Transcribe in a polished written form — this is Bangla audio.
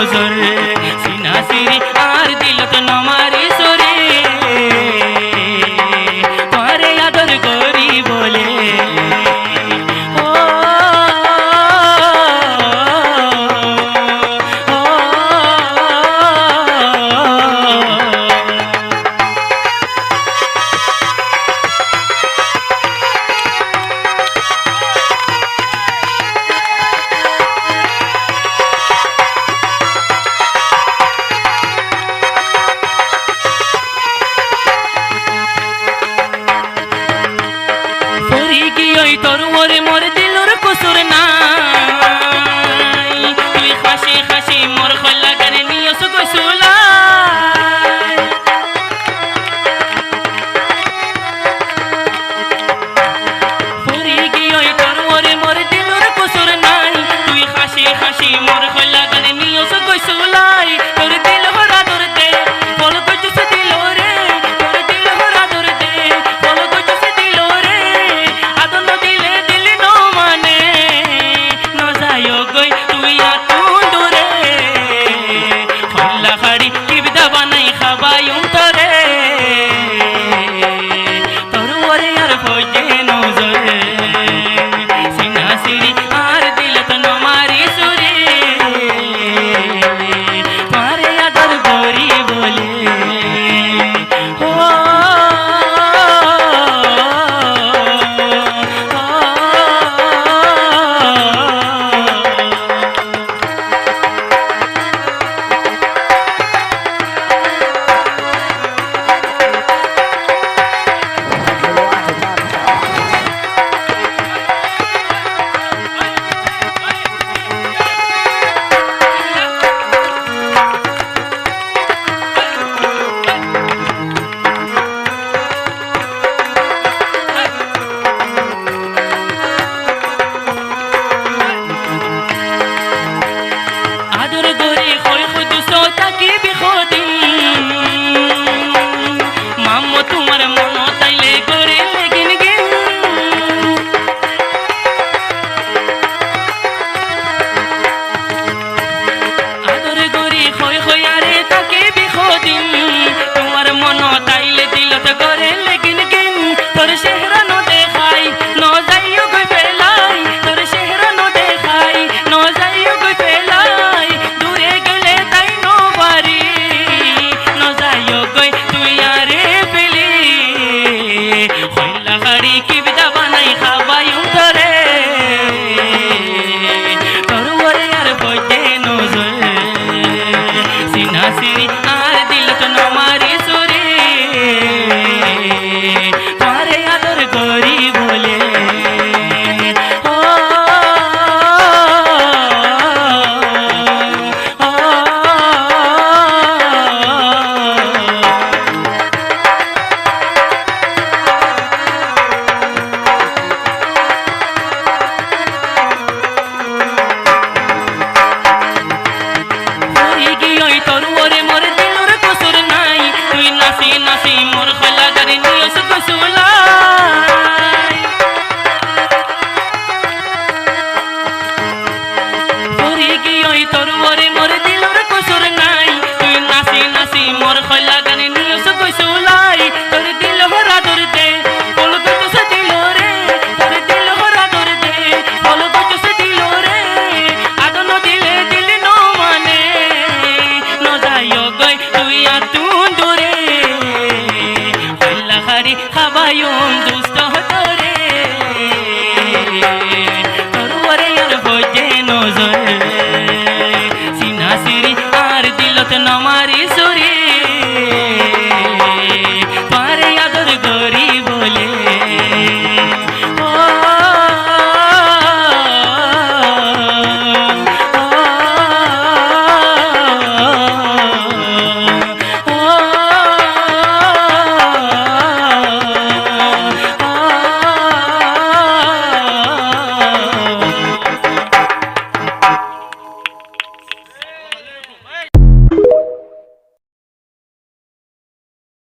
নজর সিনা সিরি আর দিলত নমারি সরে পরে আদর করি বলে ও তোর ওরে মোর দিলর কুসুর নাই তুই খাসি খাসি মোর খোলা করে নিয়স গোসুলাই ফুরি গিয়ে তোর ওরে মোর দিলর কুসুর নাই তুই খাসি খাসি মোর খোলা করে নিয়স গোসুলাই তোর দিল ভরা দরদে ফল গজুস দিল রে তোর দিল ভরা দরদে ফল গজুস দিল রে আদন দিলে দিল নো মানে ন যায় গই তুই আতুন দূরে খোলা খাড়ি কিবদা বানাই খাবায়ুম তোরে তোর ওরে আর ফজে নজরে সিনা সিরি আর দিলত নমারি সুরে পারে আদর করি বলে ও আদর গরি খই খুদু সোতাকি বিখোদিন মাম্মো তোমার মন তাইলে করে লেগিন গিন আদর গরি খই খই আরে তাকি বিখোদিন তোমার মন তাইলে দিলত করে লেগিন গিন তোর চেহারা ন দেখাই ন যাইও গই ফেলাই তোর চেহারা ন দেখাই ন যাইও গই ফেলাই দূরে গেলে তাই ন বাড়ি ন যাইও গই তুই আরে পেলি খইলা খাড়ি কিবদা বানাই খাবায়ুম তোরে তোর ওরে আর বজে নজরে সিনা সিরি আর দিলত নমারি সুরে পারে আদর করি বলে ও ফুরি গিয়ে তোর ওরে মোর দিলর কুসুর নাই তুই নাসি নাসি মোর খোলা করে নিয়স গোসুলাই ফুরি গিয়ে তোর ওরে